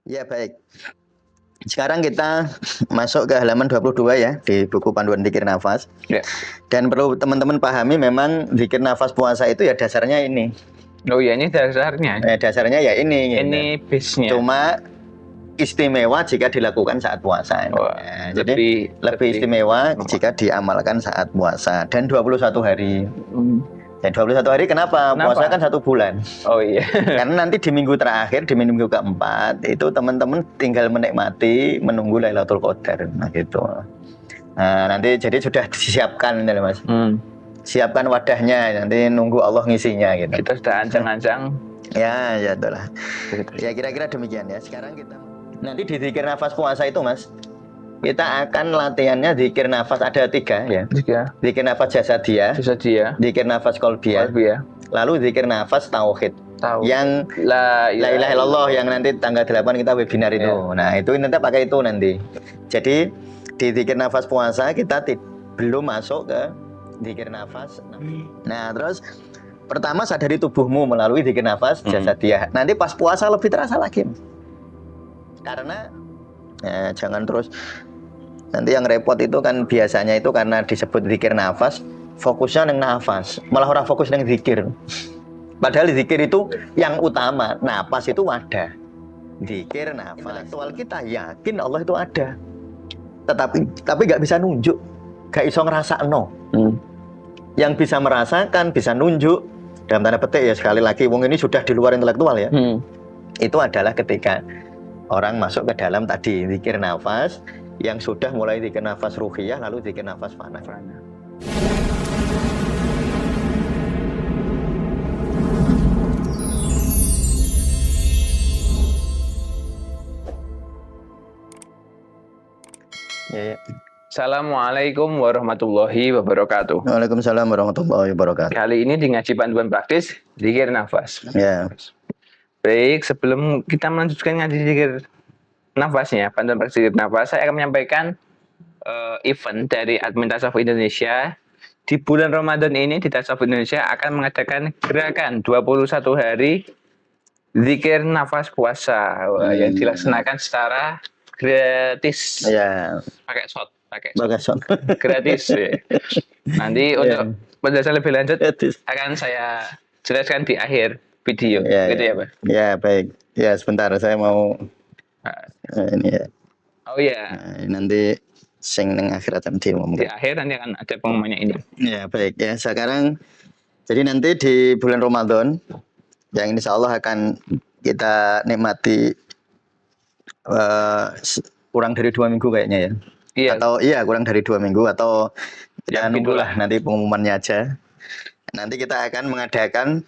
Ya, baik. Sekarang kita masuk ke halaman 22 ya di buku panduan zikir nafas. Ya. Dan perlu teman-teman pahami memang zikir nafas puasa itu ya dasarnya ini. Oh iya, ini dasarnya. Dasarnya ya ini. Ini Gitu. base-nya. Cuma istimewa jika dilakukan saat puasa. Oh, jadi lebih istimewa jika diamalkan saat puasa dan 21 hari. Dan 21 hari kenapa? Puasa kan 1 bulan. Oh iya. Karena nanti di minggu terakhir, di minggu keempat itu teman-teman tinggal menikmati, menunggu Lailatul Qadar. Nah gitu. Nah nanti jadi sudah disiapkan nih Mas. Siapkan wadahnya, nanti nunggu Allah ngisinya gitu. Kita sudah ancang-ancang. Ya itulah. Ya kira-kira demikian ya. Sekarang kita nanti di zikir nafas puasa itu Mas, kita akan latihannya zikir nafas ada 3 ya. 3. Zikir nafas jasadiyah, zikir nafas qalbiyah, lalu zikir nafas tauhid. Yang la ilaha illallah yang nanti tanggal 8 kita webinar itu. Nah, itu nanti pakai itu nanti. Jadi di zikir nafas puasa kita belum masuk ke zikir nafas. Nah, terus pertama sadari tubuhmu melalui zikir nafas jasadiyah. Nanti pas puasa lebih terasa lagi. Karena jangan terus nanti yang repot itu kan biasanya itu karena disebut zikir nafas, fokusnya neng nafas, malah orang fokus neng zikir. Padahal zikir itu yang utama, nafas itu wadah. Zikir nafas. Soal kita yakin Allah itu ada, tapi nggak bisa nunjuk, nggak iso ngerasa no. Yang bisa merasakan, bisa nunjuk dalam tanda petik ya sekali lagi, wong ini sudah di luar intelektual ya. Itu adalah ketika orang masuk ke dalam tadi zikir nafas. Yang sudah mulai zikir nafas ruhiyah lalu zikir nafas fana. Ya. Assalamualaikum warahmatullahi wabarakatuh. Waalaikumsalam warahmatullahi wabarakatuh. Kali ini di ngaji panduan praktis zikir nafas. Ya. Baik, sebelum kita melanjutkan ngaji zikir nafasnya, panduan praktis zikir nafas, saya akan menyampaikan event dari admin Tasawuf Indonesia. Di bulan Ramadan ini di Tasawuf Indonesia akan mengadakan gerakan 21 hari zikir nafas puasa yang dilaksanakan secara gratis. Ya. Pakai shot. Gratis. Ya. Nanti untuk penjelasan lebih lanjut akan saya jelaskan di akhir video. Gitu ya, Pak? Ya, baik. Ya, sebentar saya mau ini ya. Oh iya. Nanti sing neng akhirat nanti di akhir nanti akan ada pengumumannya ini. Ya, baik ya. Sekarang jadi nanti di bulan Ramadan yang insya Allah akan kita nikmati kurang dari 2 minggu kayaknya ya. Iya. Atau kurang dari 2 minggu atau ya nunggulah nanti pengumumannya aja. Nanti kita akan mengadakan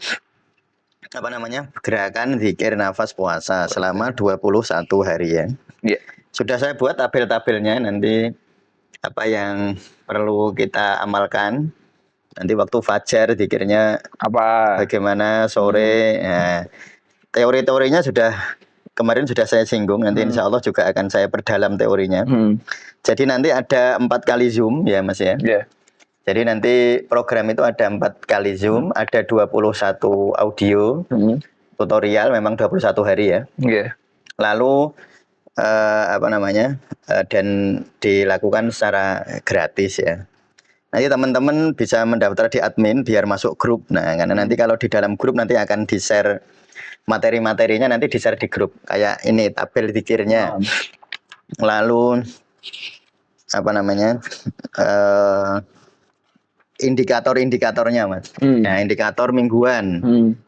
gerakan zikir nafas puasa selama 21 hari ya. Iya. Sudah saya buat tabel-tabelnya nanti apa yang perlu kita amalkan. Nanti waktu fajar zikirnya apa, bagaimana, sore. Teori-teorinya kemarin sudah saya singgung, nanti insya Allah juga akan saya perdalam teorinya. Jadi nanti ada 4 kali Zoom ya Mas ya. Jadi nanti program itu ada 4 kali Zoom, ada 21 audio, tutorial memang 21 hari ya. Lalu dan dilakukan secara gratis ya. Nanti teman-teman bisa mendaftar di admin biar masuk grup. Nah, karena nanti kalau di dalam grup nanti akan di-share materi-materinya, nanti di-share di grup. Kayak ini tabel zikirnya. Lalu indikator-indikatornya Mas. Nah, indikator mingguan.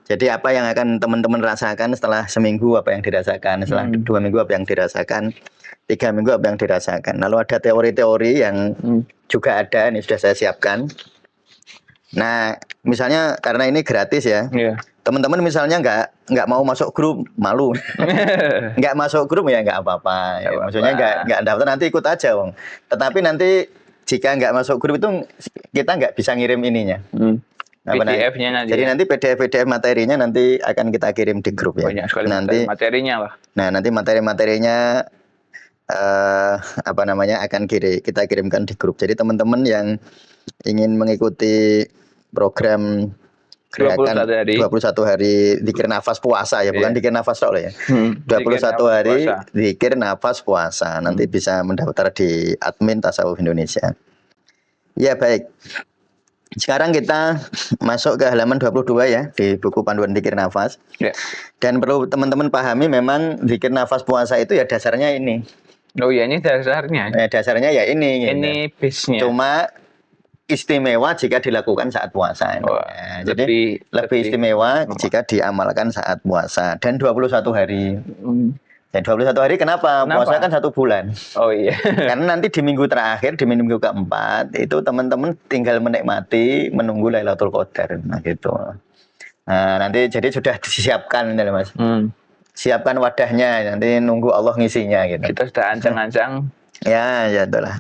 Jadi apa yang akan teman-teman rasakan setelah seminggu, apa yang dirasakan, setelah 2 minggu apa yang dirasakan, 3 minggu apa yang dirasakan. Lalu ada teori-teori yang juga ada, ini sudah saya siapkan. Nah, misalnya karena ini gratis ya. Teman-teman misalnya nggak mau masuk grup, malu. Nggak masuk grup ya nggak apa-apa. Ya, maksudnya nggak daftar, nanti ikut aja, Wong. Tetapi nanti jika nggak masuk grup itu kita nggak bisa ngirim ininya. PDF-nya nanti. Jadi nanti PDF materinya nanti akan kita kirim di grup ya. Banyak sekali nanti materinya lah. Nah, nanti materi-materinya akan kita kirimkan di grup. Jadi teman-teman yang ingin mengikuti program gerakan 21 hari zikir nafas puasa ya, bukan zikir nafas tok ya. 21 hari zikir nafas puasa. Nanti bisa mendaftar di admin Tasawuf Indonesia. Ya baik. Sekarang kita masuk ke halaman 22 ya di buku panduan zikir nafas. Dan perlu teman-teman pahami memang zikir nafas puasa itu ya dasarnya ini. Oh ya, ini dasarnya. Dasarnya ya ini. Ini base-nya. Cuma istimewa jika dilakukan saat puasa. Jadi lebih istimewa jika diamalkan saat puasa dan 21 hari. Dan 21 hari kenapa? Puasa kan 1 bulan. Oh iya. Karena nanti di minggu terakhir, di minggu keempat itu teman-teman tinggal menikmati, menunggu Lailatul Qadar. Nah gitu. Nah, nanti jadi sudah disiapkan ini Mas. Siapkan wadahnya, nanti nunggu Allah ngisinya gitu. Kita sudah ancang-ancang. Ya itulah.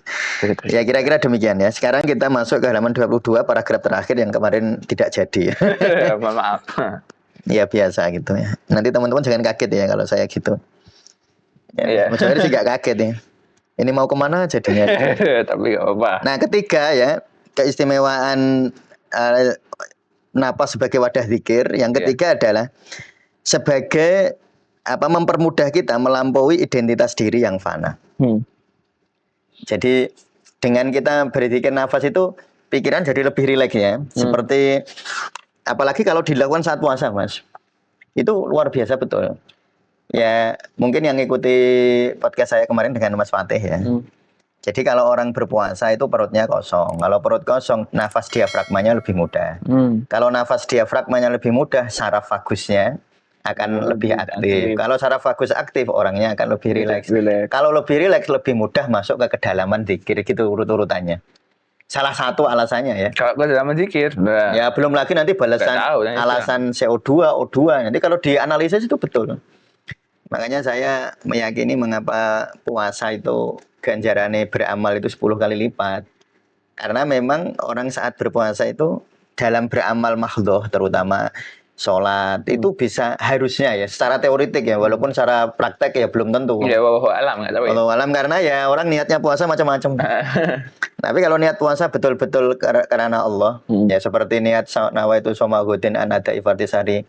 Ya kira-kira demikian ya. Sekarang kita masuk ke halaman 22 paragraf terakhir yang kemarin tidak jadi. Maaf. Ya biasa gitu ya. Nanti teman-teman jangan kaget ya kalau saya gitu. Ya, maksudnya sih gak kaget ya. Ini mau kemana jadinya? Tapi gak apa. Nah ketiga ya, keistimewaan napas sebagai wadah zikir. Yang ketiga adalah sebagai mempermudah kita melampaui identitas diri yang fana. Jadi dengan kita berzikir nafas itu pikiran jadi lebih rileks ya. Seperti apalagi kalau dilakukan saat puasa Mas. Itu luar biasa betul. Ya mungkin yang ngikuti podcast saya kemarin dengan Mas Fatih ya. Jadi kalau orang berpuasa itu perutnya kosong. Kalau perut kosong, nafas diafragmanya lebih mudah. Kalau nafas diafragmanya lebih mudah, saraf vagusnya akan lebih aktif. Kalau saraf vagus aktif, orangnya akan lebih rileks. Kalau lebih rileks, lebih mudah masuk ke kedalaman zikir gitu urut-urutannya. Salah satu alasannya ya. Kalau kedalaman zikir. Ya belum lagi nanti balasan alasan CO2, O2. Nanti kalau dianalisis itu betul. Makanya saya meyakini mengapa puasa itu ganjarannya beramal itu 10 kali lipat. Karena memang orang saat berpuasa itu dalam beramal mahdhoh terutama sholat itu bisa harusnya ya secara teoritik ya walaupun secara praktek ya belum tentu. Ya wallahu alam nggak tahu ya. Wallahu alam karena ya orang niatnya puasa macam-macam. Tapi kalau niat puasa betul-betul karena Allah ya seperti niat nawaitu shomahuddin anada ifartisari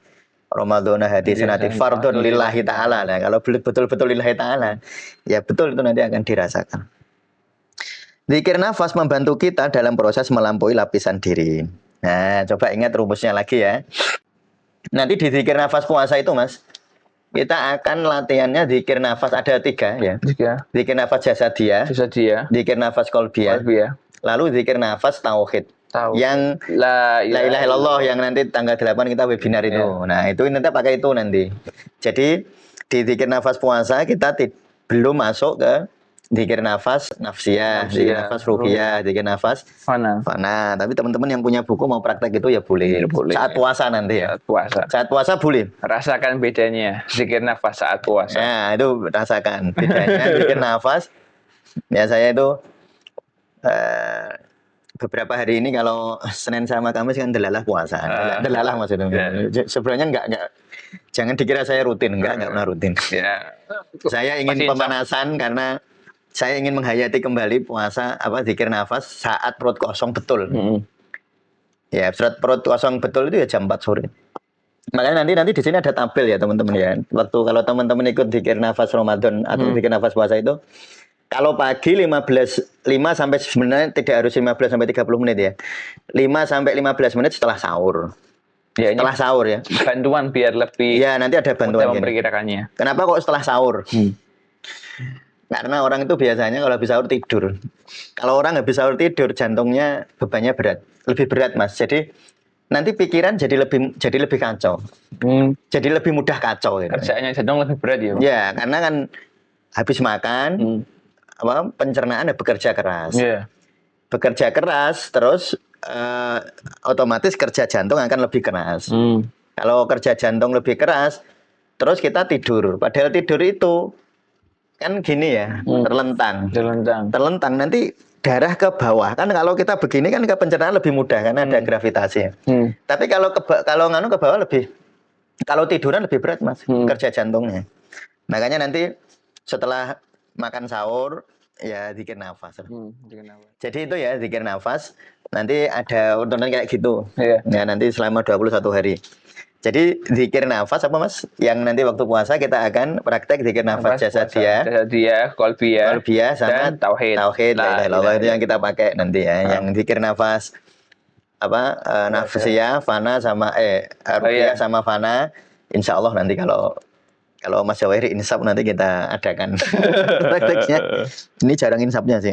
Ramadhana hati senati fardun lillahi ta'ala. Nah, kalau betul-betul lillahi ta'ala, ya betul itu nanti akan dirasakan. Zikir nafas membantu kita dalam proses melampaui lapisan diri. Nah, coba ingat rumusnya lagi ya. Nanti di zikir nafas puasa itu Mas, kita akan latihannya zikir nafas ada 3 ya. Zikir nafas jasadiyah, zikir nafas qalbiyah, lalu zikir nafas tauhid. Yang la ilaha illallah yang nanti tanggal 8 kita webinar itu. Nah, itu nanti pakai itu nanti. Jadi di zikir nafas puasa kita belum masuk ke zikir nafas nafsiyah, zikir nafas ruhiyah, zikir nafas fana. Tapi teman-teman yang punya buku mau praktek itu ya boleh. Saat puasa nanti ya. Saat puasa boleh. Rasakan bedanya zikir nafas saat puasa. Nah, itu rasakan bedanya zikir nafas. Ya saya itu beberapa hari ini kalau Senin sama Kamis kan delalah puasa. Delalah maksudnya. Sebenarnya enggak jangan dikira saya rutin, enggak pernah rutin. Saya ingin pemanasan karena saya ingin menghayati kembali puasa zikir nafas saat perut kosong betul. Ya, saat perut kosong betul itu ya jam 4 sore. Makanya nanti di sini ada tabel ya teman-teman ya. Waktu kalau teman-teman ikut zikir nafas Ramadan atau zikir nafas puasa itu kalau pagi 5 sampai sebenarnya tidak harus 15 sampai 30 menit ya. 5 sampai 15 menit setelah sahur. Ya, setelah sahur ya. Bantuan biar lebih. Ya, nanti ada bantuan memperkirakannya. Kenapa kok setelah sahur? Karena orang itu biasanya kalau habis sahur tidur. Kalau orang habis sahur tidur, jantungnya bebannya berat, lebih berat Mas. Jadi nanti pikiran jadi lebih kacau. Jadi lebih mudah kacau. Kerjaannya jantung lebih berat ya. Ya, karena kan habis makan. Pencernaan bekerja keras. Bekerja keras terus otomatis kerja jantung akan lebih keras. Kalau kerja jantung lebih keras terus kita tidur. Padahal tidur itu kan gini ya, terlentang. Nanti darah ke bawah. Kan kalau kita begini kan ke pencernaan lebih mudah karena ada gravitasi. Tapi kalau ke bawah lebih, kalau tiduran lebih berat Mas, kerja jantungnya. Makanya nanti setelah makan sahur Ya zikir nafas. Zikir nafas. Jadi itu ya zikir nafas. Nanti ada urutan kayak gitu. Iya. Ya nanti selama 21 hari. Jadi zikir nafas apa Mas? Yang nanti waktu puasa kita akan praktek zikir nafas jasadiyah, qalbiyah sama dan tauhid. La ilaha illallah itu yang kita pakai nanti ya. Yang zikir nafas apa nafsiyah, fana sama ruqyah sama fana. Insya Allah nanti kalau Mas Jawahir insap nanti kita adakan prakteknya. Ini jarang insapnya sih.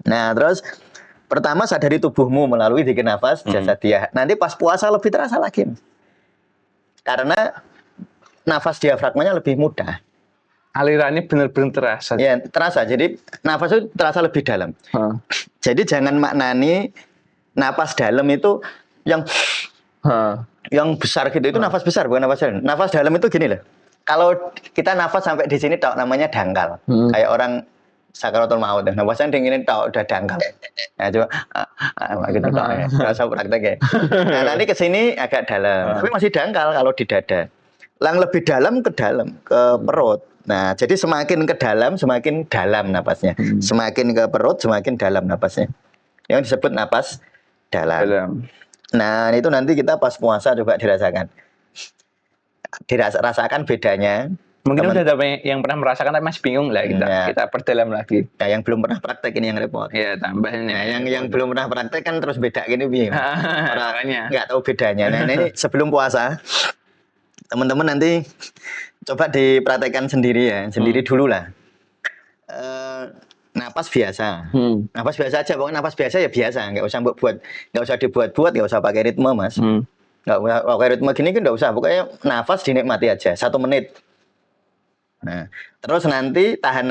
Nah, terus pertama sadari tubuhmu melalui zikir nafas jasadiyah. Nanti pas puasa lebih terasa lagi. Karena nafas diafragmanya lebih mudah. Alirannya benar-benar terasa. Ya, terasa. Jadi nafas itu terasa lebih dalam. Jadi jangan maknani nafas dalam itu yang besar gitu itu nafas besar bukan nafas dalam. Nafas dalam itu gini loh. Kalau kita nafas sampai di sini namanya dangkal. Kayak orang sakaratul maut. Nafasnya dingin tahu udah dangkal. Nah, coba gitu tok ya. Rasa praktek ya. Nah, nanti ke sini agak dalam. Tapi masih dangkal kalau di dada. Yang lebih dalam ke perut. Nah, jadi semakin ke dalam semakin dalam napasnya. Semakin ke perut semakin dalam napasnya. Yang disebut napas dalam. Nah, itu nanti kita pas puasa coba dirasakan. Dirasakan bedanya. Mungkin udah ada yang pernah merasakan tapi masih bingung lah kita perdalam lagi. Nah, yang belum pernah praktek ini yang repot. Ya, tambahin. Nah, yang belum pernah praktek kan terus beda gini bingung. Orangnya nggak tahu bedanya. Nah, ini sebelum puasa teman-teman nanti coba dipraktekkan sendiri ya, sendiri dulu lah. Napas biasa, napas biasa aja. Pokoknya napas biasa ya biasa, nggak usah dibuat-buat, nggak usah pakai ritme Mas. Nggak usah pakai ritme gini kan nggak usah. Pokoknya nafas dinikmati aja, 1 menit. Nah, terus nanti tahan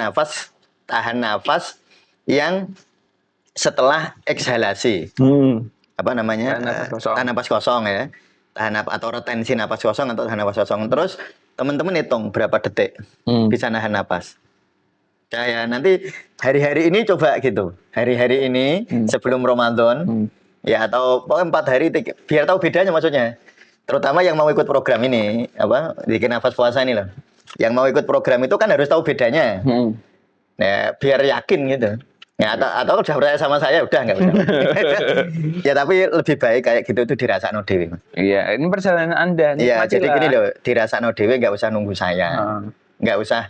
nafas yang setelah ekshalasi. Apa namanya? Tahan nafas kosong ya. Atau retensi nafas kosong atau tahan nafas kosong. Terus teman-teman hitung berapa detik bisa nahan nafas. Ya nanti hari-hari ini coba gitu. Hari-hari ini sebelum Ramadan ya atau pokoknya 4 hari biar tahu bedanya maksudnya. Terutama yang mau ikut program ini zikir nafas puasa ini loh. Yang mau ikut program itu kan harus tahu bedanya. Ya biar yakin gitu. Ya atau udah percaya sama saya udah enggak usah. Ya tapi lebih baik kayak gitu itu dirasakno dhewe. Iya, ini perjalanan Anda. Iya, jadi gini loh, dirasakno dhewe enggak usah nunggu saya. Enggak usah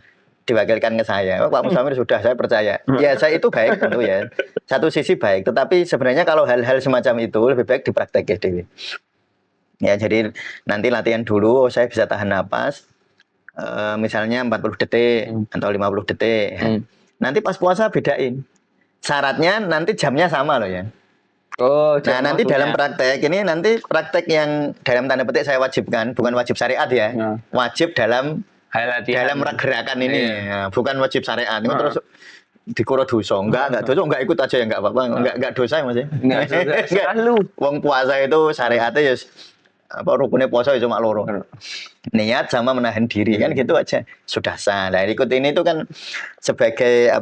diwakilkan ke saya. Pak Mustamir sudah, saya percaya. Ya saya itu baik tentu ya. Satu sisi baik, tetapi sebenarnya kalau hal-hal semacam itu lebih baik dipraktekkan dhewe. Ya jadi nanti latihan dulu, saya bisa tahan napas. Misalnya 40 detik atau 50 detik. Nanti pas puasa bedain. Syaratnya nanti jamnya sama loh ya. Nah nanti dalam praktek ini nanti praktek yang dalam tanda petik saya wajibkan, bukan wajib syariat ya. Wajib dalam gerakan ini, bukan wajib syariat. Itu terus dikuro dosa, enggak dosa, enggak ikut aja ya enggak apa-apa, enggak dosa ya Mas ya. Enggak. Wong puasa itu syariatnya ya rukunnya puasa ya cuma loro. Niat sama menahan diri kan gitu aja. Sudah sah. Nah, ikut ini itu kan sebagai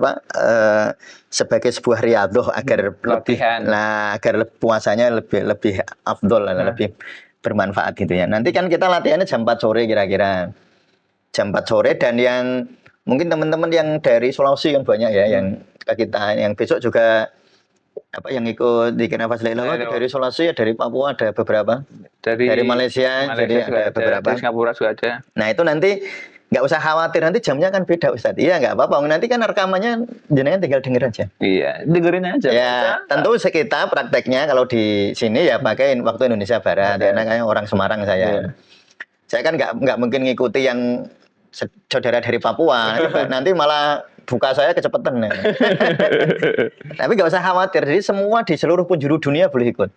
sebagai sebuah riyadhah agar latihan. Agar puasanya lebih afdol lebih bermanfaat gitu ya. Nanti kan kita latihannya jam 4 sore kira-kira. Jam 4 sore dan yang mungkin teman-teman yang dari Sulawesi kan banyak ya yang ke kita yang besok juga yang ikut zikir nafas la ilaha illallah dari Sulawesi ya, dari Papua ada beberapa, dari Malaysia jadi ada beberapa, dari Singapura juga ada. Nah itu nanti nggak usah khawatir nanti jamnya kan beda Ustadz. Iya nggak apa-apa, nanti kan rekamannya jenengan tinggal denger aja. Iya, dengerin aja. Ya tentu kita prakteknya kalau di sini ya pakai waktu Indonesia Barat. Ya kayak orang Semarang saya. Saya kan nggak mungkin ngikuti yang saudara dari Papua. Nanti malah buka saya kecepatan. Tapi nggak usah khawatir. Jadi semua di seluruh penjuru dunia boleh ikut.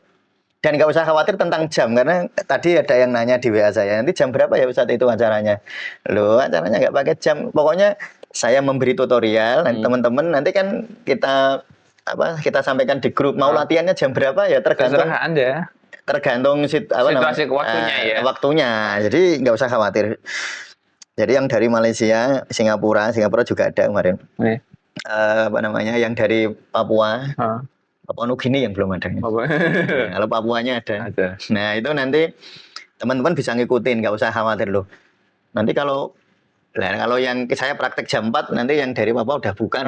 Dan nggak usah khawatir tentang jam karena tadi ada yang nanya di WA saya. Nanti jam berapa ya Ustadz itu acaranya? Loh acaranya nggak pakai jam. Pokoknya saya memberi tutorial. Nanti teman-teman nanti kan kita sampaikan di grup. Mau latihannya jam berapa ya tergantung Anda. Tergantung situasi waktunya ya. Waktunya. Jadi nggak usah khawatir. Jadi yang dari Malaysia, Singapura juga ada kemarin. Yang dari Papua, Papua Nugini yang belum ada. Kalau Papuanya ada. Nah itu nanti teman-teman bisa ngikutin, nggak usah khawatir loh. Nanti kalau Nah, kalau yang saya praktek jam 4 nanti yang dari Papua udah bukan.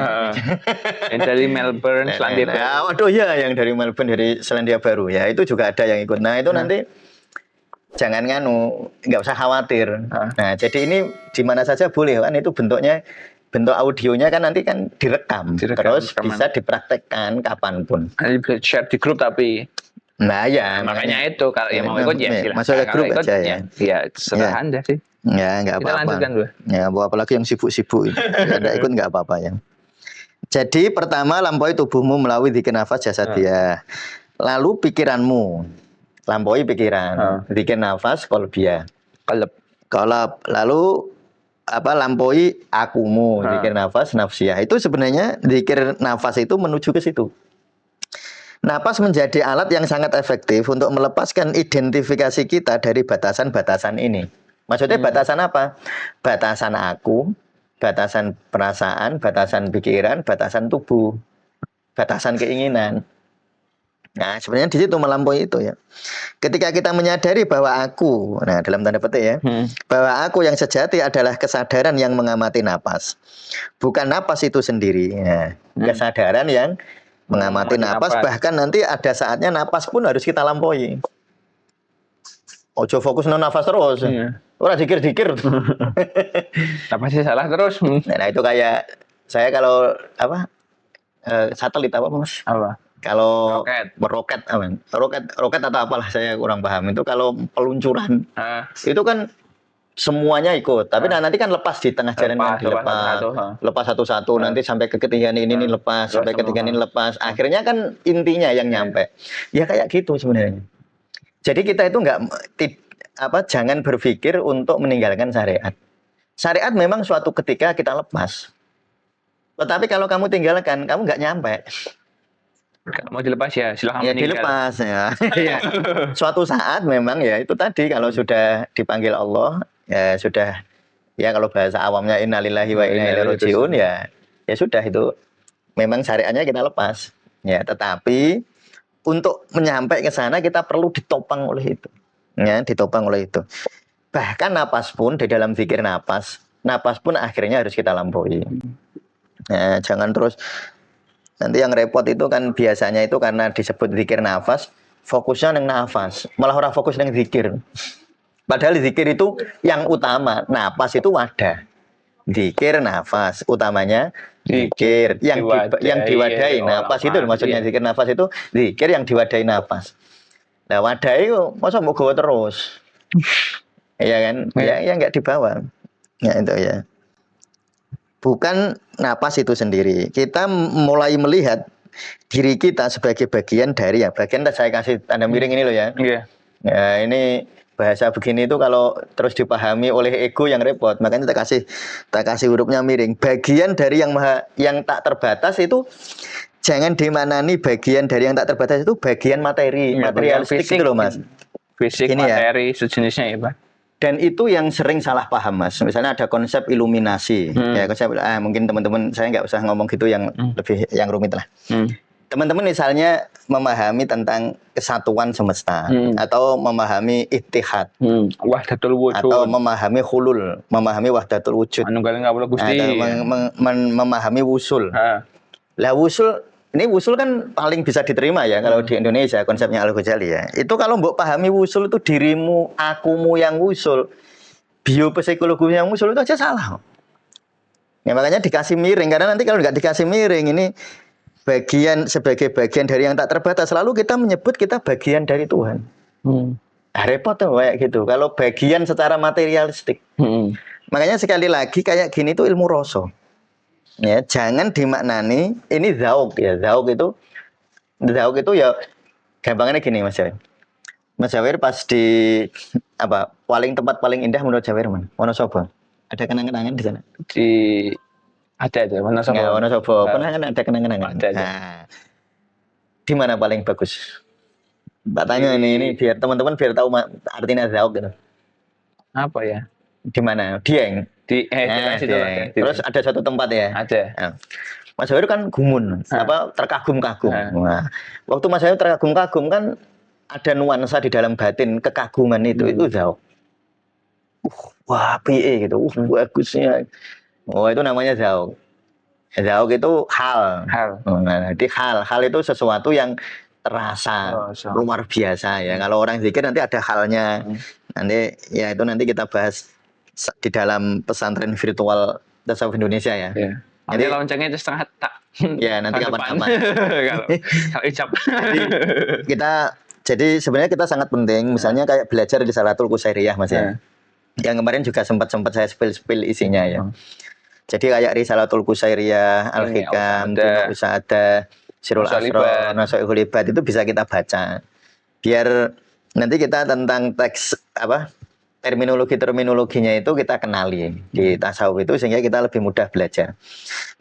Yang dari Melbourne, Selandia Baru. Waduh ya, yang dari Melbourne, dari Selandia Baru ya, itu juga ada yang ikut. Nah, itu nanti jangan nggak usah khawatir. Nah, jadi ini di mana saja boleh kan, itu bentuk audionya kan nanti kan direkam terus bisa dipraktekkan kapanpun. Bisa share di grup tapi. Nah ya, makanya itu kalau yang mau ikut ya silahkan. Masuk ke grup aja ya. Ya serah Anda sih. Ya nggak apa-apa. Kita lanjutkan dulu. Ya, apalagi yang sibuk-sibuk itu. Anda ikut nggak apa-apa ya. Jadi pertama lampaui tubuhmu melalui zikir nafas jasadiyah. Lalu pikiranmu, lampaui pikiran, zikir nafas qalbiyah. Qalb. Lalu lampaui akumu, zikir nafas nafsiyah. Itu sebenarnya zikir nafas itu menuju ke situ. Napas menjadi alat yang sangat efektif untuk melepaskan identifikasi kita dari batasan-batasan ini. Maksudnya batasan apa? Batasan aku, batasan perasaan, batasan pikiran, batasan tubuh, batasan keinginan. Nah, sebenarnya di situ melampaui itu ya. Ketika kita menyadari bahwa aku, nah dalam tanda petik ya, bahwa aku yang sejati adalah kesadaran yang mengamati napas, bukan napas itu sendiri. Nah, kesadaran yang mengamati napas, bahkan nanti ada saatnya napas pun harus kita lampaui. Ojo fokus no nafas terus. Ora dikir-dikir. Napasnya salah terus. Nah, itu kayak saya kalau satelit apa Mas? Apa? Kalau roket atau apalah saya kurang paham. Itu kalau peluncuran. Itu kan semuanya ikut, tapi nanti kan lepas di tengah jalan kan lepas satu-satu, nanti sampai ke ketinggian ini lepas, sampai ketinggian ini lepas, akhirnya kan intinya yang nyampe. Ya kayak gitu sebenarnya. Jadi kita itu jangan berpikir untuk meninggalkan syariat. Syariat memang suatu ketika kita lepas. Tetapi kalau kamu tinggalkan, kamu nggak nyampe. Mau dilepas ya silahkan meninggal. Dilepas ya. Suatu saat memang ya itu tadi kalau sudah dipanggil Allah ya sudah ya kalau bahasa awamnya innalillahi wa inna ilaihi rajiun ya sudah itu memang syariatnya kita lepas ya, tetapi untuk menyampai ke sana kita perlu ditopang oleh itu ya, ditopang oleh itu. Bahkan napas pun di dalam zikir napas pun akhirnya harus kita lampaui. Nah, jangan terus nanti yang repot itu kan biasanya itu karena disebut zikir nafas, fokusnya neng nafas, malah orang fokus neng zikir. Padahal zikir itu yang utama, napas itu wadah. Zikir nafas, utamanya zikir yang diwadahi nafas itu maksudnya zikir nafas itu zikir yang diwadahi nafas. Nah, wadah itu masa mau gawa terus. Iya kan? Ya enggak dibawa. Ya itu ya. Bukan napas itu sendiri. Kita mulai melihat diri kita sebagai bagian dari bagian saya kasih tanda miring ini loh ya. Ya ini bahasa begini itu kalau terus dipahami oleh ego yang repot. Makanya tak kasih hurufnya miring. Bagian dari yang tak terbatas itu jangan dimanani bagian dari yang tak terbatas itu bagian materialistik itu loh Mas. Fisik, ini materi, sejenisnya ya Pak. Dan itu yang sering salah paham Mas. Misalnya ada konsep iluminasi. Ya konsep mungkin teman-teman saya nggak usah ngomong gitu yang lebih yang rumit lah. Teman-teman misalnya memahami tentang kesatuan semesta atau memahami ittihad, wahdatul wujud, atau memahami hulul, memahami wahdatul wujud, memahami wusul. Lah wusul kan paling bisa diterima ya kalau di Indonesia konsepnya Al-Ghazali ya. Itu kalau mbok pahami wusul itu dirimu, akumu yang wusul, biopsikologi yang wusul itu aja salah. Ya makanya dikasih miring karena nanti kalau nggak dikasih miring ini sebagai bagian dari yang tak terbatas, selalu kita menyebut kita bagian dari Tuhan. Repot tuh kayak gitu. Kalau bagian secara materialistik. Makanya sekali lagi kayak gini tuh ilmu rasa. Ya, jangan dimaknani ini zauk ya. Zauk itu ya gampangnya gini Mas Jawir. Mas Jawir pas di tempat paling indah menurut Jawir mana? Wonosobo. Ada kenang-kenangan di sana? Ada Wonosobo. Wonosobo. Pernah kan ada kenang-kenangan? Ada. Nah, di mana paling bagus? Mbak tanya ini biar teman-teman biar tahu artinya zauk gitu. Apa ya? Di mana? Dieng. Dieng. Terus ada satu tempat ya? Ada. Nah, Mas Jawir kan gumun, terkagum-kagum. Nah, waktu Mas Jawir terkagum-kagum kan ada nuansa di dalam batin kekaguman itu zauk. wah piye gitu, bagusnya. Oh itu namanya zauk. Zauk itu hal. Nah, jadi hal itu sesuatu yang terasa luar biasa ya. Kalau orang zikir nanti ada halnya. Nanti ya itu nanti kita bahas di dalam pesantren virtual Tasawuf Indonesia ya. Jadi loncengnya itu setengah tak. Ya nanti kapan-kapan. Kalau ijab. Jadi sebenarnya kita sangat penting. Misalnya kayak belajar di Salatul Qusairiyah Mas ya. Yang kemarin juga sempat saya spill isinya ya. Jadi kayak Risalatul Qusairiyah, Al-Hikam, Tuna Usada, Sirul Asrar, Nasoihul Ibad itu bisa kita baca. Biar nanti kita tentang teks terminologinya itu kita kenali di tasawuf itu sehingga kita lebih mudah belajar.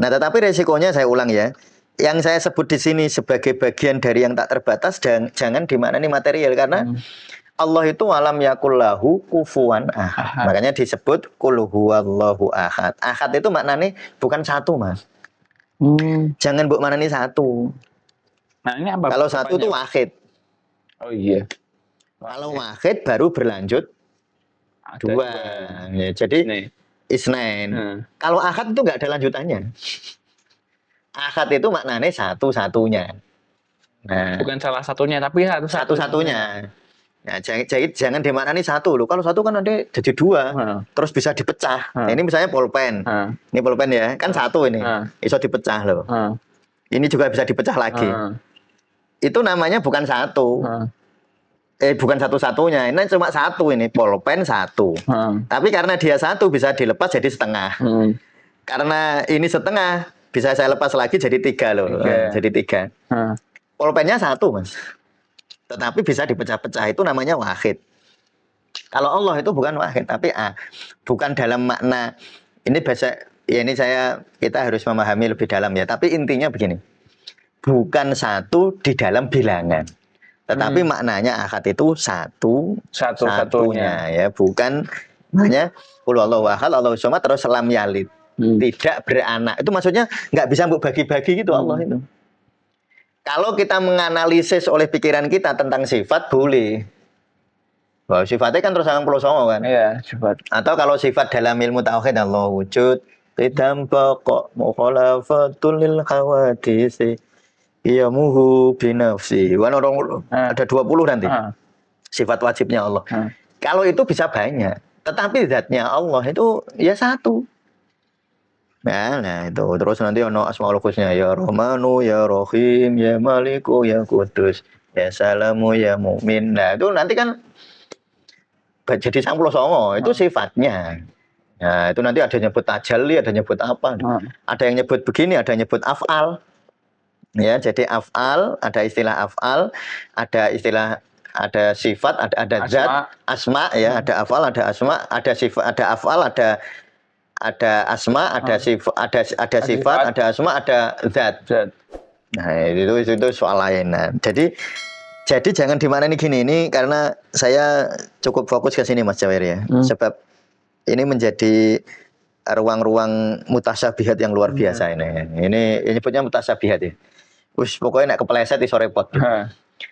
Nah, tetapi resikonya saya ulang ya. Yang saya sebut di sini sebagai bagian dari yang tak terbatas dan jangan dimaknani material karena Allah itu alam yakullahu kufuwan ahad. Makanya disebut kul huwallahu ahad. Ahad itu maknanya bukan satu, Mas. Jangan mbok maknani satu. Nah, ini apa? Kalau satu itu wahid. Oh iya. Kalau wahid baru berlanjut dua. Ya, jadi isnain. Kalau ahad itu nggak ada lanjutannya. Ahad itu maknanya satu-satunya. Nah, bukan salah satunya tapi satu-satunya. Nah, jangan dimaknani satu loh. Kalau satu kan ada jadi dua, terus bisa dipecah. Nah, ini misalnya pulpen. Ini pulpen ya, kan satu ini. Bisa dipecah loh. Ini juga bisa dipecah lagi. Itu namanya bukan satu. Bukan satu-satunya. Ini cuma satu ini, pulpen satu. Tapi karena dia satu bisa dilepas jadi setengah. Karena ini setengah bisa saya lepas lagi jadi tiga loh. Jadi tiga. Pulpennya satu, Mas. Tetapi bisa dipecah-pecah itu namanya wahid. Kalau Allah itu bukan wahid, tapi bukan dalam makna ini bahasa ya ini kita harus memahami lebih dalam ya. Tapi intinya begini, bukan satu di dalam bilangan, tetapi maknanya ahad itu satu-satunya ya, bukan maknanya qul huwallahu ahad Allahu somad terus lam yalid, tidak beranak. Itu maksudnya nggak bisa bagi-bagi gitu Allah itu. Kalau kita menganalisis oleh pikiran kita tentang sifat boleh. Bahwa sifatnya kan terus 99 kan? Iya, sifat. Atau kalau sifat dalam ilmu tauhid Allah wujud, qidam baqa mukhalafatul lil hawadisi yamuhu binafsi. Ada 20 nanti. Sifat wajibnya Allah. Kalau itu bisa banyak, tetapi zatnya Allah itu ya satu. Nah itu terus nanti ono asmaul husna ya Rahmanu ya Rahim ya Maliku ya Qudus ya Salamu ya Mukmin. Nah itu nanti kan jadi 99 itu sifatnya. Nah itu nanti ada nyebut tajalli, ada nyebut apa. Ada yang nyebut begini, ada yang nyebut af'al. Ya jadi af'al, ada istilah af'al, ada istilah ada sifat, ada zat, asma ya, ada af'al, ada asma, ada sifat, ada af'al, ada asma, ada sifat, ada sifat, ada asma, ada zat. Nah, itu soal lain. Nah, jadi jangan dimaknani gini ini karena saya cukup fokus ke sini Mas Jawir ya. Sebab ini menjadi ruang-ruang mutasyabihat yang luar biasa ini. Ini nyebutnya mutasyabihat ya. Pokoknya nek kepleset iso repot.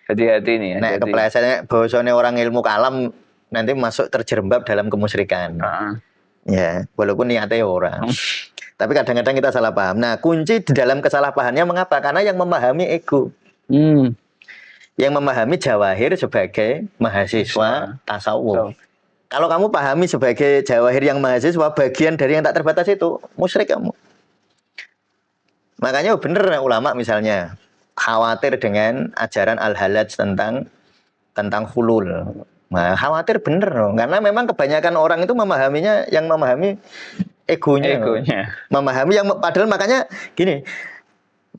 Hati-hati nih ya. Nek keplesetnya bahasane orang ilmu kalam nanti masuk terjerembab dalam kemusyrikan. Ya, walaupun niatnya orang. Tapi kadang-kadang kita salah paham. Nah, kunci di dalam kesalahpahamannya mengapa? Karena yang memahami ego. Yang memahami jawahir sebagai mahasiswa tasawuf. Kalau kamu pahami sebagai jawahir yang mahasiswa, bagian dari yang tak terbatas itu, musyrik kamu. Makanya benar ulama misalnya khawatir dengan ajaran al-halaj tentang hulul. Nah, khawatir bener loh, karena memang kebanyakan orang itu memahaminya, yang memahami egonya. Memahami yang padahal makanya gini.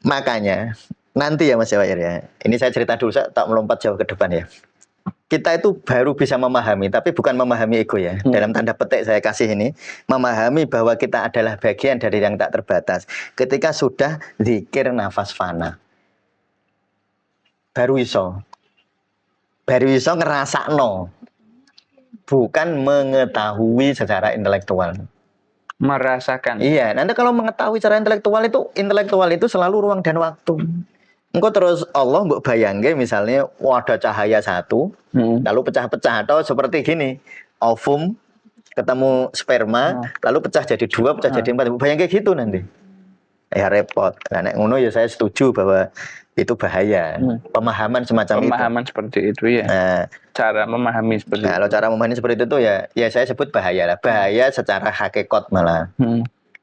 Makanya nanti ya Mas Jawahir ya. Ini saya cerita dulu, saya tak melompat jauh ke depan ya. Kita itu baru bisa memahami, tapi bukan memahami ego ya. Dalam tanda petik saya kasih ini, memahami bahwa kita adalah bagian dari yang tak terbatas. Ketika sudah zikir nafas fana. Baru iso ngerasakno, bukan mengetahui secara intelektual. Merasakan. Iya, nanti kalau mengetahui secara intelektual itu selalu ruang dan waktu. Engkau terus Allah mbok bayangke misalnya ada cahaya satu, lalu pecah-pecah atau seperti gini, ovum ketemu sperma, lalu pecah jadi 2, pecah jadi 4. Bayang kayak gitu nanti. Ya repot. Nah, nek ngono ya saya setuju bahwa itu bahaya. Pemahaman semacam itu. Pemahaman seperti itu ya. Nah, cara memahami seperti itu. Kalau cara memahami seperti itu ya saya sebut bahaya lah. Bahaya secara hakikat malah.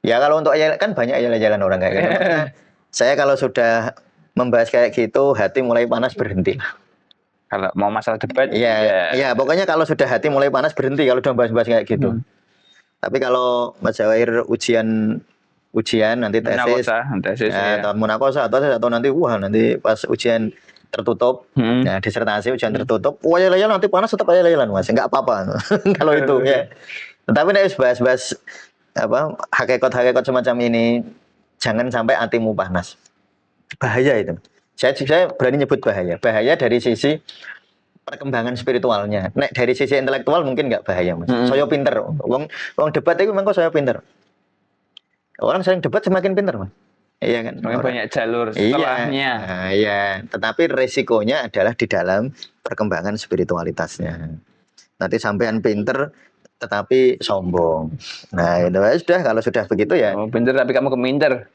Ya kalau untuk ayat kan banyak ayat-ayat orang kayak gitu. Saya kalau sudah membahas kayak gitu, hati mulai panas berhenti. Kalau mau masalah debat, ya pokoknya kalau sudah hati mulai panas berhenti kalau udah bahas-bahas kayak gitu. Tapi kalau Mas Jawair ujian nanti tesis atau munakosa atau nanti nanti pas ujian tertutup, nah disertasi ujian tertutup, ayat-ayat nanti panas tetap ayat-ayat Mas, enggak apa-apa kalau itu ya. Tetapi nek bahas-bahas apa hakikat semacam ini, jangan sampai hatimu panas. Bahaya itu. Saya berani nyebut bahaya. Bahaya dari sisi perkembangan spiritualnya. Nek dari sisi intelektual mungkin nggak bahaya, Mas. Saya pinter. Wong debat itu memang saya pinter. Orang sering debat semakin pinter, Mas. Iya kan? Banyak jalur setelahnya. Iya. Tetapi resikonya adalah di dalam perkembangan spiritualitasnya. Nanti sampean pinter tetapi sombong. Nah, itu sudah kalau sudah begitu ya. Pinter tapi kamu keminter.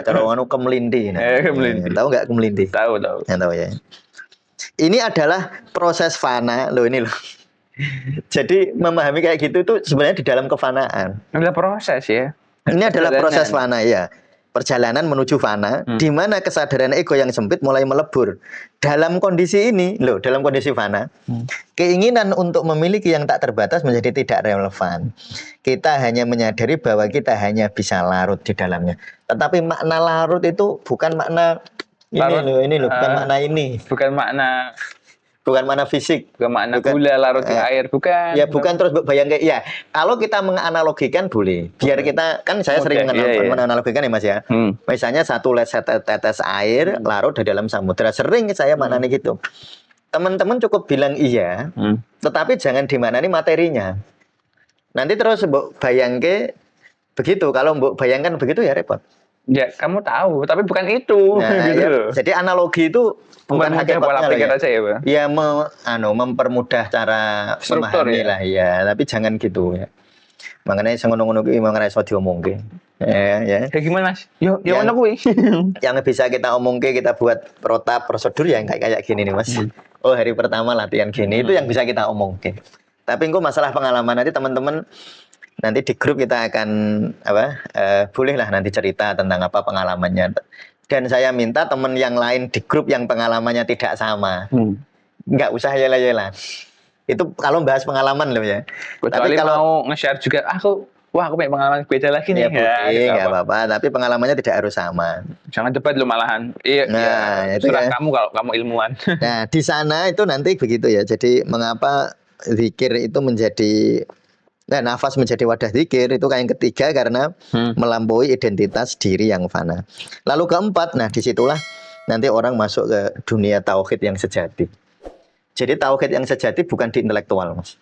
Kalau anu kemelindi. Kemelindi. Tahu nggak kemelindi? Tahu. Ya, tahu ya. Ini adalah proses fana loh ini loh. Jadi memahami kayak gitu itu sebenarnya di dalam kefanaan. Ini adalah proses ya. Ini adalah proses fana ya. Perjalanan menuju fana, di mana kesadaran ego yang sempit mulai melebur. Dalam kondisi ini, dalam kondisi fana, keinginan untuk memiliki yang tak terbatas menjadi tidak relevan. Kita hanya menyadari bahwa kita hanya bisa larut di dalamnya. Tetapi makna larut itu bukan makna ini loh, bukan makna ini. Bukan makna fisik, bukan makna gula larut di air, bukan. Ya bukan terus bayangkan ya. Kalau kita menganalogikan boleh. Biar kita kan saya sering menganalogikan ya Mas ya. Misalnya satu tetes air larut di dalam samudera. Sering saya maknani gitu. Teman-teman cukup bilang iya, tetapi jangan dimaknani materinya. Nanti terus mbok bayangke begitu. Kalau mbok bayangkan begitu ya repot. Ya, kamu tahu, tapi bukan itu. Nah, gitu. Jadi analogi itu bukan hakikatnya aja ya, Pak. Ya mempermudah cara memahami lah ya, tapi jangan gitu ya. Makanya ngono-ngono ki makanya iso diomongke. Ya. Kayak gimana, Mas? Yo ono kuwi. Yang bisa kita omongke, kita buat protap prosedur yang kayak gini nih, Mas. Oh, hari pertama latihan gini itu yang bisa kita omongke. Tapi engko masalah pengalaman nanti teman-teman nanti di grup kita akan bolehlah nanti cerita tentang apa pengalamannya. Dan saya minta teman yang lain di grup yang pengalamannya tidak sama, nggak usah yela-yela. Itu kalau bahas pengalaman loh ya. Tapi kalau mau nge-share juga, aku punya pengalaman beda lagi nih. Ya, nggak apa-apa. Tapi pengalamannya tidak harus sama. Jangan debat lo malahan. Iya. Itu serah kamu kalau kamu ilmuwan. Nah di sana itu nanti begitu ya. Jadi mengapa zikir itu menjadi nafas menjadi wadah zikir itu yang ketiga karena melampaui identitas diri yang fana. Lalu keempat, disitulah nanti orang masuk ke dunia tauhid yang sejati. Jadi tauhid yang sejati bukan di intelektual, Mas.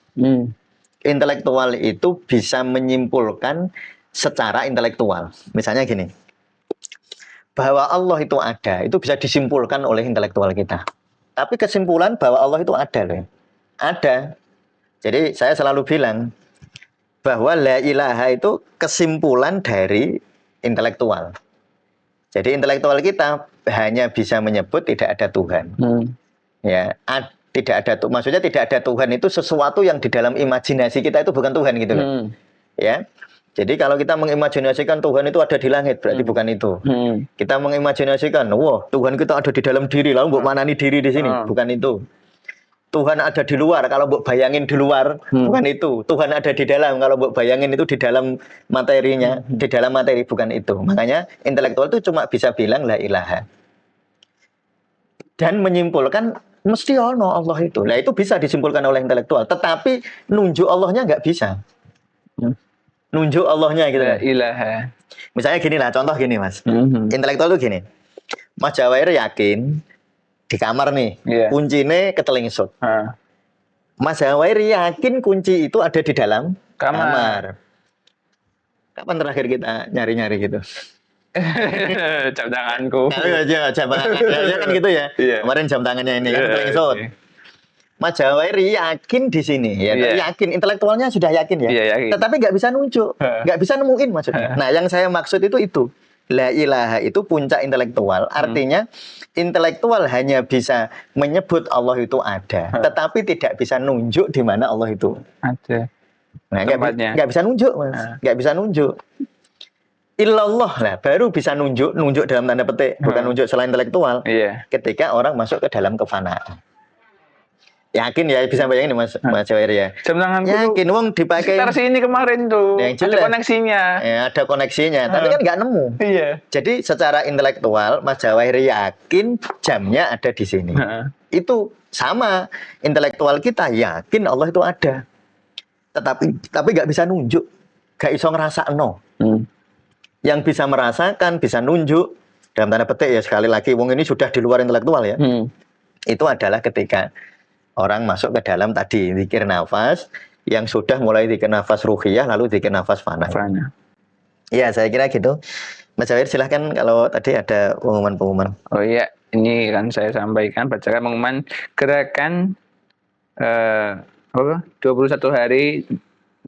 Intelektual itu bisa menyimpulkan secara intelektual. Misalnya gini, bahwa Allah itu ada, itu bisa disimpulkan oleh intelektual kita. Tapi kesimpulan bahwa Allah itu ada loh. Ada. Jadi saya selalu bilang bahwa la ilaha itu kesimpulan dari intelektual. Jadi intelektual kita hanya bisa menyebut tidak ada Tuhan. Ya, tidak ada maksudnya tidak ada Tuhan itu sesuatu yang di dalam imajinasi kita itu bukan Tuhan gitu loh. Ya. Jadi kalau kita mengimajinasikan Tuhan itu ada di langit, berarti bukan itu. Kita mengimajinasikan, Tuhan kita ada di dalam diri, lalu mbok manani diri di sini, bukan itu. Tuhan ada di luar, kalau mbok bayangin di luar, bukan itu. Tuhan ada di dalam, kalau mbok bayangin itu di dalam materinya, di dalam materi, bukan itu. Makanya intelektual itu cuma bisa bilang la ilaha. Dan menyimpulkan mesti ono Allah itu. Nah itu bisa disimpulkan oleh intelektual, tetapi nunjuk Allahnya nggak bisa. Nunjuk Allahnya gitu. La ilaha. Misalnya gini lah, contoh gini Mas. Intelektual itu gini. Mas Jawair yakin di kamar nih, kuncinya ketelingsut. Mas Jawair yakin kunci itu ada di dalam kamar. Kapan terakhir kita nyari-nyari gitu? Jam tanganku. Jam tangannya kan gitu ya. Kemarin jam tangannya ini kan ketelingsut. Mas Jawairi yakin di sini ya, yakin intelektualnya sudah yakin ya. Yakin. Tetapi nggak bisa nunjuk, nggak bisa nemuin maksudnya. Nah, yang saya maksud itu. La ilaha itu puncak intelektual. Artinya intelektual hanya bisa menyebut Allah itu ada, tetapi tidak bisa nunjuk di mana Allah itu ada. Nah, nggak bisa nunjuk, Mas. Nggak bisa nunjuk. Illallah lah baru bisa nunjuk dalam tanda petik, bukan nunjuk selain intelektual. Ketika orang masuk ke dalam kefanaan. Yakin ya bisa bayangin Mas Jawair ya. Yakin wong dipakai sekitar sini kemarin tuh. Ada koneksinya. Ya, ada koneksinya, tapi kan nggak nemu. Iya. Jadi secara intelektual Mas Jawair yakin jamnya ada di sini. Itu sama intelektual kita yakin Allah itu ada. Tapi nggak bisa nunjuk, nggak iso ngerasa Yang bisa merasakan, bisa nunjuk dalam tanda petik ya sekali lagi, wong ini sudah di luar intelektual ya. Itu adalah ketika orang masuk ke dalam tadi zikir nafas yang sudah mulai zikir nafas ruhiyah lalu zikir nafas fana. Ya saya kira gitu. Mas Jawir silahkan kalau tadi ada pengumuman. Oh iya, ini kan saya sampaikan bacakan pengumuman gerakan 21 hari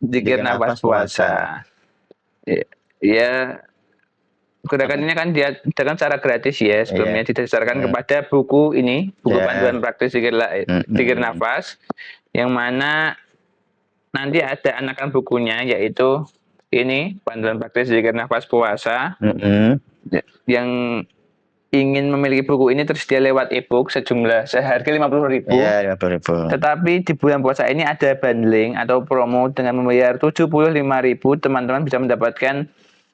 zikir nafas puasa. Ya, gerakan ini kan diadakan secara gratis ya. Sebelumnya didasarkan kepada buku ini, buku panduan praktis zikir nafas, yang mana nanti ada anakan bukunya, yaitu ini panduan praktis zikir nafas puasa. Yang ingin memiliki buku ini tersedia lewat e-book seharga 50.000. Iya, 50.000. Tetapi di bulan puasa ini ada bundling atau promo dengan membayar 75.000, teman-teman bisa mendapatkan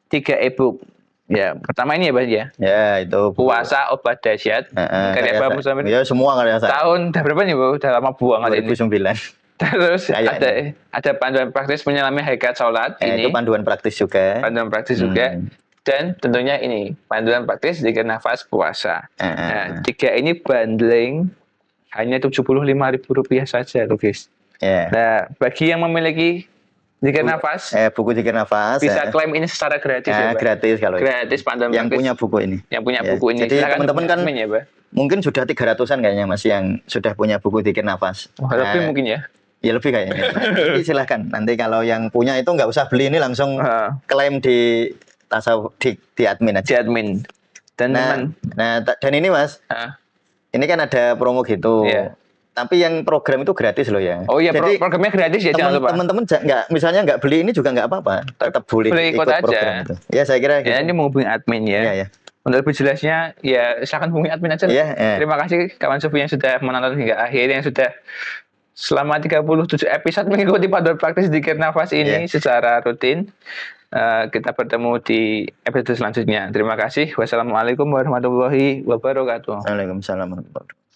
3 e-book. Ya, pertama ini ya, Bang ya. Ya, itu Puasa Obat Dahsyat. Karya Bapak Mustamir. Ya, semua karya saya. Tahun berapa nih, Bu? Udah lama banget ini. 2009. Terus ada panduan praktis menyelami hakikat salat ini. Itu panduan praktis juga. Panduan praktis juga. Dan tentunya ini panduan praktis zikir nafas puasa. Nah, 3 ini bundling hanya Rp75.000 saja, loh, guys. Nah, bagi yang memiliki zikir nafas, buku zikir nafas bisa klaim ini secara gratis ya, Pak? Gratis kalau gratis panduan yang punya buku ini. Yang punya buku ini. Jadi teman-teman kan ya, mungkin sudah 300-an kayaknya Mas yang sudah punya buku zikir nafas. Lebih mungkin ya. Ya lebih kayaknya. Jadi silahkan. Nanti kalau yang punya itu nggak usah beli ini langsung klaim di di admin aja. Di admin. Dan dan ini Mas, ini kan ada promo gitu. Tapi yang program itu gratis loh ya. Oh iya, jadi programnya gratis ya, jangan lupa. Teman-teman misalnya nggak beli ini juga nggak apa-apa, tetap boleh ikut program itu. Ya saya kira gitu. Ya, ini menghubungi admin ya. Iya. Untuk lebih jelasnya ya silakan hubungi admin aja. Terima kasih kawan Sufi yang sudah menonton hingga akhir, yang sudah selama 37 episode mengikuti panduan praktis zikir nafas ini secara rutin. Kita bertemu di episode selanjutnya. Terima kasih. Wassalamualaikum warahmatullahi wabarakatuh. Waalaikumsalam warahmatullahi wabarakatuh.